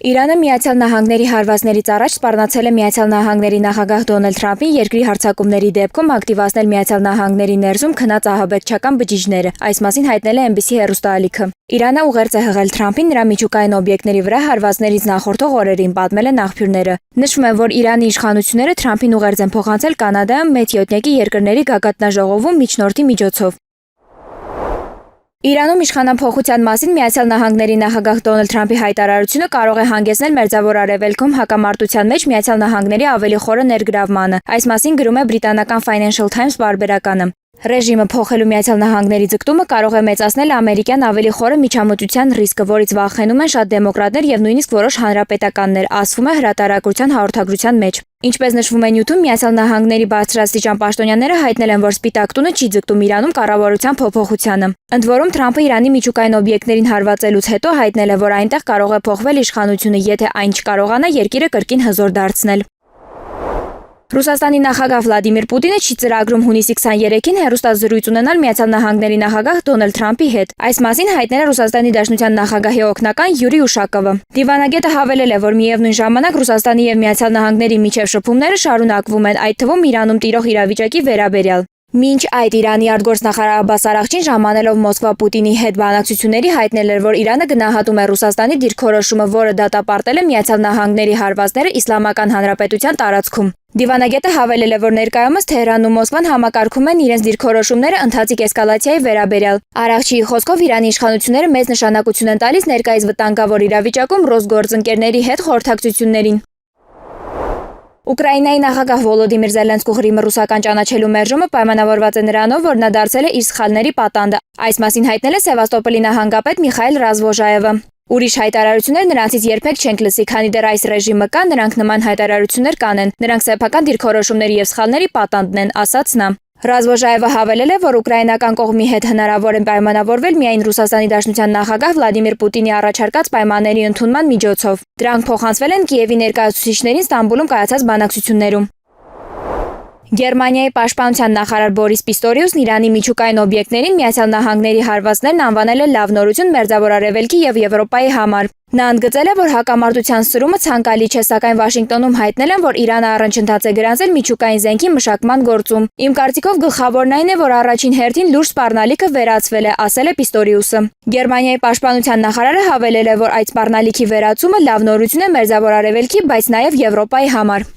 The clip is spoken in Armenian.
Իրանը Միացյալ Նահանգների հարվածներից առաջ սպառնացել է Միացյալ Նահանգների նախագահ Դոնալդ Թրամփին երկրի հարձակումների դեպքում ակտիվացնել Միացյալ Նահանգների ներսում քնած ահաբեկչական բջիջները, այս մասին հայտնել է NBC հեռուստաալիքը։ Իրանը ուղերձ է հղել Թրամփին նրա միջուկային օբյեկտների վրա հարվածներից նախորդող օրերին, պատմել են աղբյուրները։ Նշվում է, որ Իրանի իշխանությունները Թրամփին ուղերձ են փոխանցել Կանադայում մեծ յոթնյակի երկրների գագաթնաժողովում միջնորդի միջոցով։ Իրանում իշխանափոխության մասին Միացյալ Նահանգների նախագահ Դոնալդ Թրամփի հայտարարությունը կարող է հանգեցնել Մերձավոր Արևելքում հակամարտության մեջ Միացյալ Նահանգների ավելի խորը ներգրավմանը։ Այս մասին գրում է բրիտանական Financial Times պարբերականը։ Ռեժիմը փոխելու Միացյալ Նահանգների ձգտումը կարող է մեծացնել ամերիկյան ավելի խորը միջամտության ռիսկը, որից վախենում են շատ դեմոկրատներ եւ նույնիսկ որոշ հանրապետականներ, ասվում է հրատարակության հաղորդագրության մեջ։ Ինչպես նշվում է նյութում, Միացյալ Նահանգների բարձրաստիճան պաշտոնյաները հայտնել են, որ Սպիտակ տունը չի ձգտում Իրանում կառավարության փոփոխությանը։ Ընդ որում Թրամփը Իրանի միջուկային օբյեկտներին հարվածելուց հետո հայտնել է, որ այնտեղ կարող է փոխվել իշխանությունը, եթե այն չկարողանա երկիրը կրկին հզոր դարձնել։ Ռուսաստանի նախագահ Վլադիմիր Պուտինը չի ծրագրում հունիսի 23-ին հեռուստազրույց ունենալ Միացյալ Նահանգների նախագահ Դոնալդ Թրամփի հետ։ Այս մասին հայտնել է Ռուսաստանի Դաշնության նախագահի օգնական Յուրի Ուշակովը։ Դիվանագետը հավելել է, որ միևնույն ժամանակ Ռուսաստանի եւ Միացյալ Նահանգների միջև շփումները շարունակվում են, այդ թվում Իրանում տիրող իրավիճակի վերաբերյալ։ Մինչ այդ Իրանի արտգործնախարար Աբբաս Արաղչին ժամանելով Մոսկվա Պուտինի հետ բանակցությունների հայտնել էր, որ Իրանը գնահատում է Ռուսաստանի դիրքորոշումը, որը դատապարտել է Միացյալ Նահանգների հարվածները Իսլամական Հանրապետության տարածքում։ Դիվանագետը հավելել է, որ ներկայումս Թեհրանն ու Մոսկվան համակարգում են իրենց դիրքորոշումները ընթացիկ էսկալացիայի վերաբերյալ։ Արաղչիի խոսքով Իրանի իշխանությունները մեծ նշանակություն են տալիս ներկայիս վտանգավոր իրավիճակում ռոսգործընկերների հետ խորհրդակցություններին։ Ուկրաինայի նախագահ Վոլոդիմիր Զելենսկու Ղրիմը ռուսական ճանաչելու մերժումը պայմանավորված է նրանով, որ նա դարձել է իր սխալների պատանդը։ Այս մասին հայտնել է Սևաստոպոլի նահանգապետ Միխայել Ռազվոժաևը։ Ուրիշ հայտարարություններ նրանցից երբեք չենք լսի, քանի դեռ այս ռեժիմը կա, նրանք նման հայտարարություններ կանեն։ Նրանք սեփական դիրքորոշումների եւ սխալների պատանդն են, ասաց նա։ Ռազվոժաևը հավելել է, որ ուկրաինական կողմի հետ հնարավոր է պայմանավորվել միայն Ռուսաստանի Դաշնության նախագահ Վլադիմիր Պուտինի առաջարկած պայմանների ընդունման միջոցով։ Դրանք փոխանցվել են Կիևի ներկայացուցիչներին Ստամբուլում կայացած բանակցություններում։ Գերմանիայի պաշտպանության նախարար Բորիս Պիստորիուսն Իրանի միջուկային օբյեկտներին Միացյալ Նահանգների հարվածներն անվանել է լավ նորություն Մերձավոր Արևելքի եւ Եվրոպայի համար։ Նա ընդգծել է, որ հակամարտության սրումը ցանկալի չէ, սակայն Վաշինգտոնում հայտնել են, որ Իրանը առաջընթաց է գրանցել միջուկային զենքի մշակման գործում։ Իմ կարծիքով գլխավորն այն է, որ առաջին հերթին լուրջ սպառնալիքը վերացվել է, ասել է Պիստորիուսը։ Գերմանիայի պաշտպանության նախարարը հավելել է, որ այդ սպառնալիքի վերացումը լավ նորություն է Մերձավոր Արևելքի, բայց նաեւ Եվրոպայի համար։